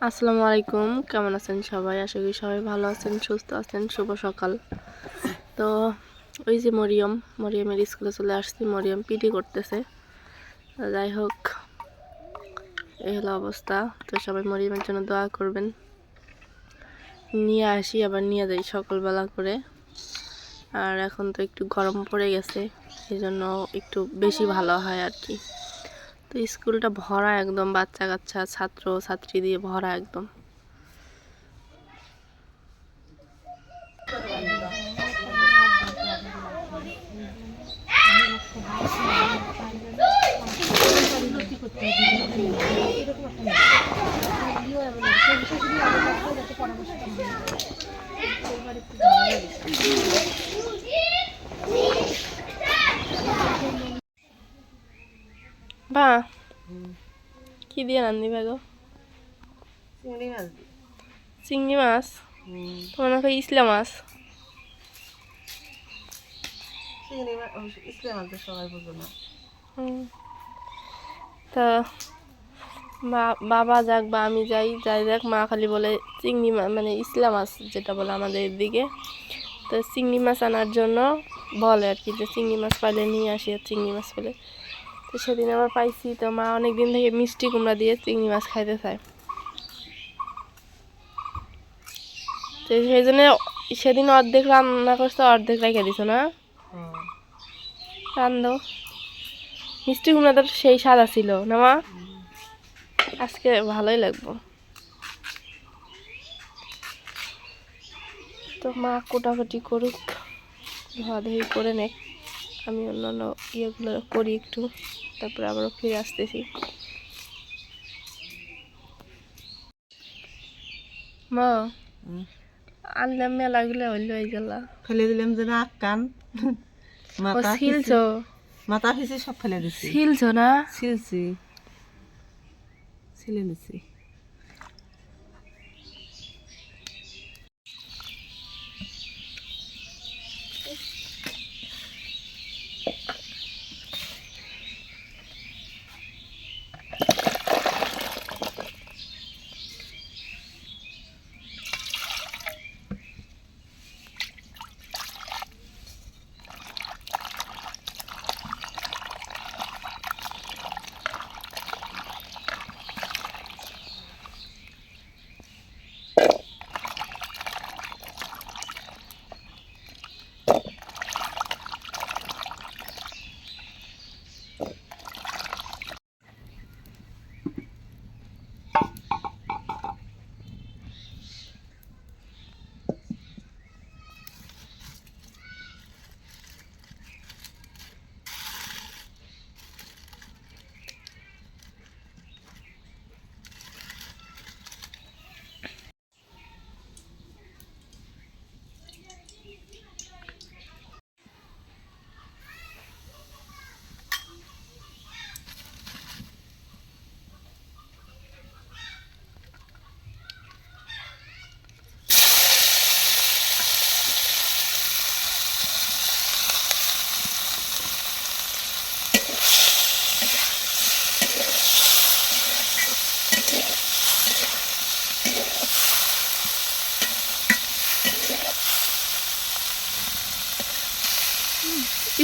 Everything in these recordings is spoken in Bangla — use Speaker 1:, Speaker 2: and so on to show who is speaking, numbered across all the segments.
Speaker 1: আসসালামু আলাইকুম, কেমন আছেন সবাই? আশা করি সবাই ভালো আছেন, সুস্থ আছেন। শুভ সকাল। তো ওই যে মরিয়মের স্কুলে চলে আসছি। মরিয়ম পিটি করতেছে। যাই হোক, এই হলো অবস্থা। তো সবাই মরিয়মের জন্য দোয়া করবেন। নিয়ে আসি আবার নিয়ে যাই সকালবেলা করে। আর এখন তো একটু গরম পড়ে গেছে, এই জন্য একটু বেশি ভালো হয় আর কি। তো স্কুলটা ভরা একদম, বাচ্চা কাচ্চা ছাত্র ছাত্রী দিয়ে ভরা একদম। বা কি দিয়ে রান্নি ভাগো? চিংড়ি মাছ। তোমার নাকি ইসলা মাছ? তা বাবা যাক বা আমি যাই যাক, মা খালি বলে চিংড়ি মাছ, মানে ইসলা মাছ যেটা বলে আমাদের দিকে। তো চিংড়ি মাছ আনার জন্য বলে আর কি, যে চিংড়ি মাছ পাইলে নিয়ে আসি। আর চিংড়ি মাছ পেলে তো সেদিন আবার পাইছি। তো মা অনেক দিন থেকে মিষ্টি কুমড়া দিয়ে চিংড়ি মাছ খাইতে চায়। তো সেই জন্য সেদিন অর্ধেক রান্না করছো, অর্ধেক রেখে দিছো না? রান্ধো। মিষ্টি কুমড়াটা সেই স্বাদ ছিল না মা? আজকে ভালোই লাগবো। তো মা কোটাকুটি করুক, ধোয়াধুয়ি করে নেক, আমি অন্যান্য ইয়েগুলো করি একটু, তারপরে আবারও ফিরে আসতেছি। মা আনলাম মেলাগুলো হইলো এই গেলা
Speaker 2: ফেলে দিলাম যে নাক কান মাথা
Speaker 1: ছিলছো,
Speaker 2: মাথা ফিসি সব ফেলে দিছি।
Speaker 1: ছিলছো না?
Speaker 2: ছিলছি, ছিলে নিছি।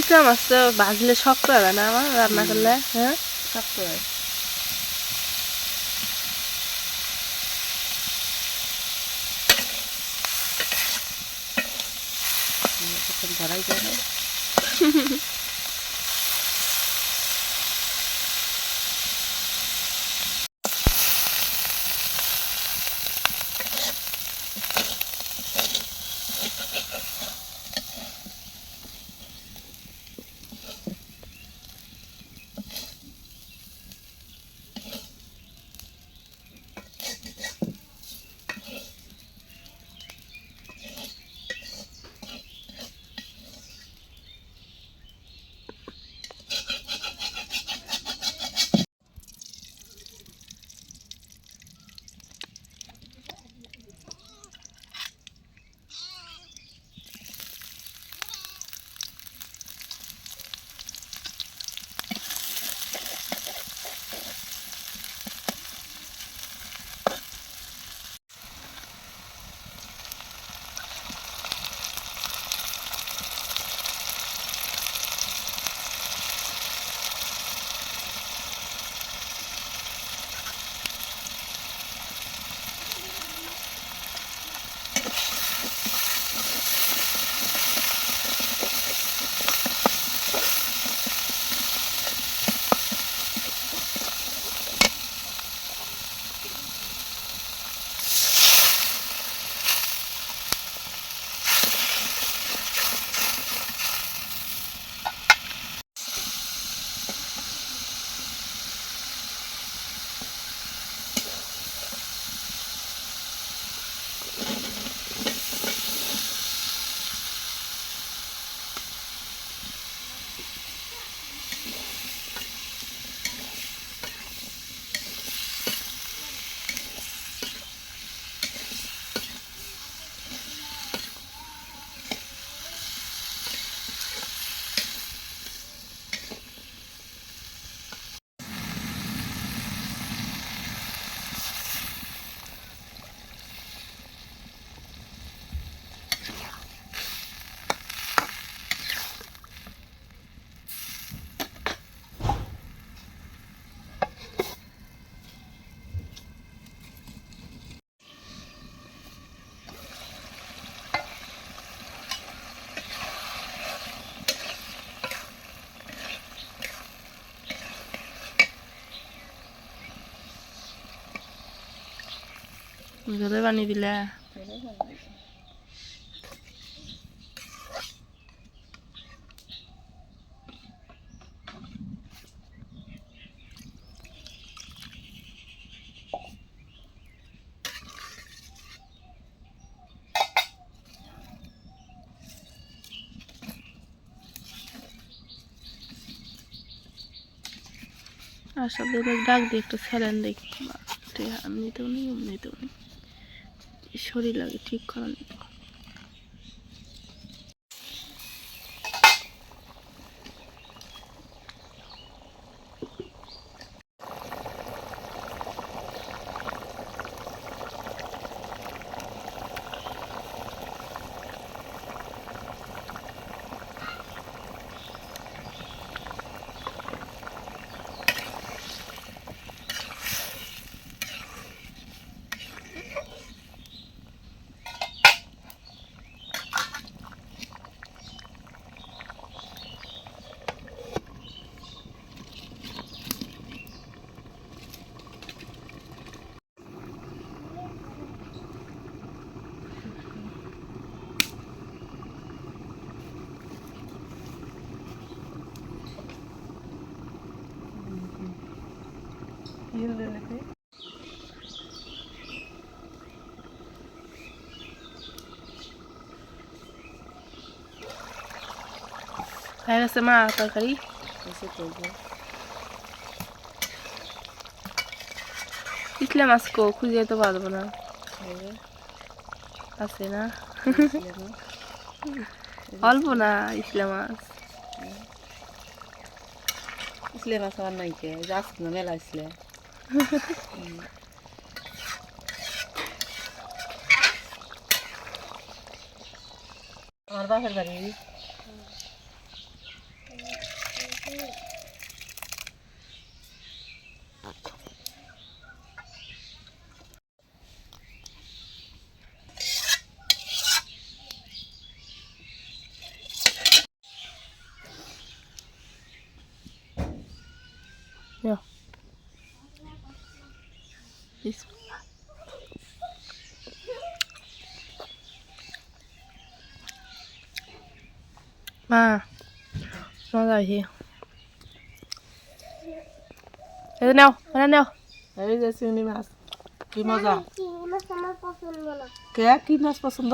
Speaker 1: ইসা মাছ তো ভাজলে শক্ত হবে না আমার, রান্না করলে? হ্যাঁ,
Speaker 2: শক্ত হয়। ধরাই যাবে।
Speaker 1: ঝোলে বানিয়ে দিলে আর সব ডাক দিয়ে একটু স্যালেন দেখি এমনিতেও নেই এমনিতেও নেই শরীর লাগে ঠিক করা নেই হয়ে গেছে মা তরকারি ইসলাম আজকে খুঁজে তো পারবো না আছে না অল্প না ইসলাম মাছ
Speaker 2: ইসলে মাছ আমার নাই কে যাস না মেলা ইসলে আমার বাপের বাড়ি
Speaker 1: Ja. Bis. মজা হয়েছে এই নাও মানে নাও
Speaker 2: এই যে চিংড়ি মাছ কি মজা
Speaker 3: চিংড়ি মাছ আমার পছন্দ না
Speaker 2: কে কি মাছ পছন্দ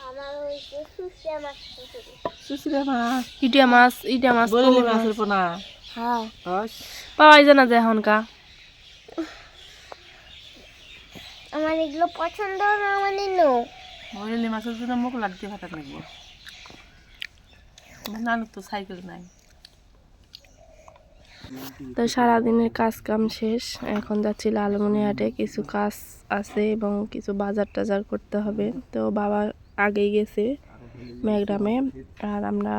Speaker 3: আমার ওই যে সুসিয়া মাছ পছন্দ
Speaker 2: সুসিরা মাছ
Speaker 1: ইটা মাছ
Speaker 2: বরেলি মাছের পোনা
Speaker 1: হ্যাঁ
Speaker 2: হস
Speaker 1: পাওয়াই জানা যায় এখনকা
Speaker 3: আমার এগুলো পছন্দ না মানে নো
Speaker 2: বরেলি মাছের জন্য মুখ লাগতে ভাতা লাগবো নানু তো সাইকেল নাই
Speaker 1: তো সারাদিনের কাজ কাম শেষ এখন যাচ্ছি লালমনিরহাটে কিছু কাজ আছে এবং কিছু বাজার টাজার করতে হবে তো বাবা আগেই গেছে মেঘগ্রামে আর আমরা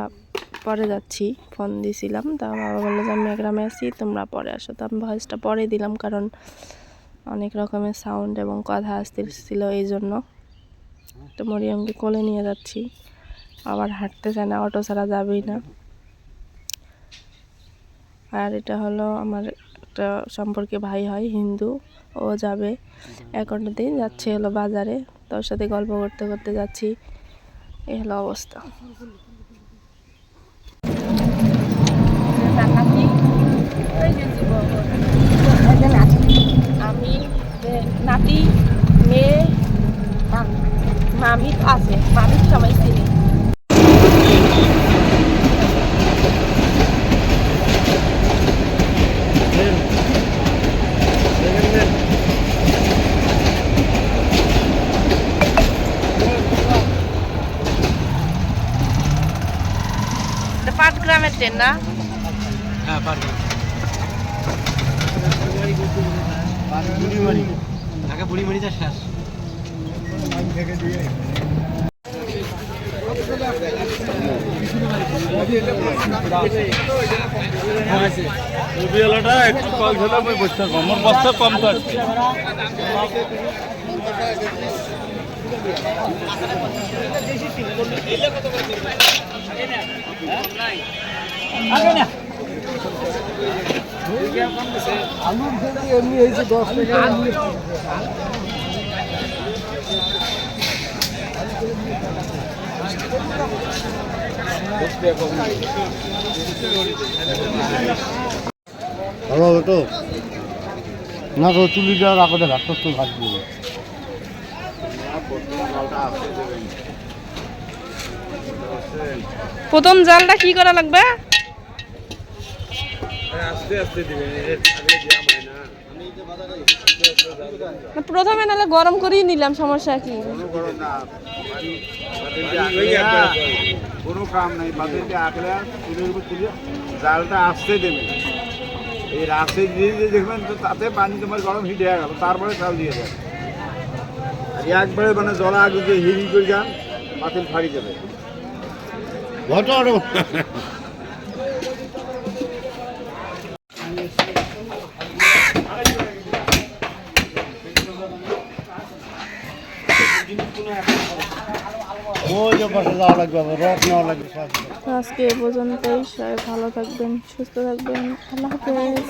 Speaker 1: পরে যাচ্ছি ফোন দিয়েছিলাম তা বাবা বললো যে আমি মেঘগ্রামে আছি তোমরা পরে আসো তো আমি ভয়েসটা পরে দিলাম কারণ অনেক রকমের সাউন্ড এবং কথা আসতেছিল এই জন্য তো মরিয়মকে কোলে নিয়ে যাচ্ছি আবার হাঁটতে চায় না অটো ছাড়া যাবেই না আর এটা হলো আমার একটা সম্পর্কে ভাই হয় হিন্দু ও যাবে এখনটাতেই যাচ্ছে হলো বাজারে তোর সাথে গল্প করতে করতে যাচ্ছি এই হলো অবস্থা আমি নাতি মেয়ে মামি আছে মামি সবাই চিনি পাটগ্রামের ট্রেন না
Speaker 4: হ্যাঁ আগে বুড়িমারিটা শেষ মুভিওয়ালাটা একটু কল ছিল আমি বসতে পারবো আমার বস্তা কম তো আছে আলু এমনি হয়েছে 10 টাকা
Speaker 5: ভালো হবে তো না তো চুলিটা রাখো দেখা তো ভাজবো
Speaker 1: প্রথম জালটা কি করা লাগবে? প্রথমে নাহলে গরম করেই নিলাম, সমস্যা কি?
Speaker 4: কোনো কাম নাই, বাতিলটা আঁকলে চুলের উপর তুলে জালটা আসতে দেবে। এই রাস্তায় দিয়ে দিয়ে দেখবেন তো তাতে পানি তোমার গরম হিট হয়ে গেল, তারপরে চাল দিয়ে দেয়। আর একবারে মানে জলা আগে যে হিরি করে যান বাতিল ফাড়ি যাবে।
Speaker 5: ঘটো আরো ওই যে পাশে যাওয়া লাগবে, আবার রড নেওয়া লাগবে সব।
Speaker 1: আজকে এ পর্যন্তই, সবাই ভালো থাকবেন, সুস্থ থাকবেন, আল্লাহ হাফেজ।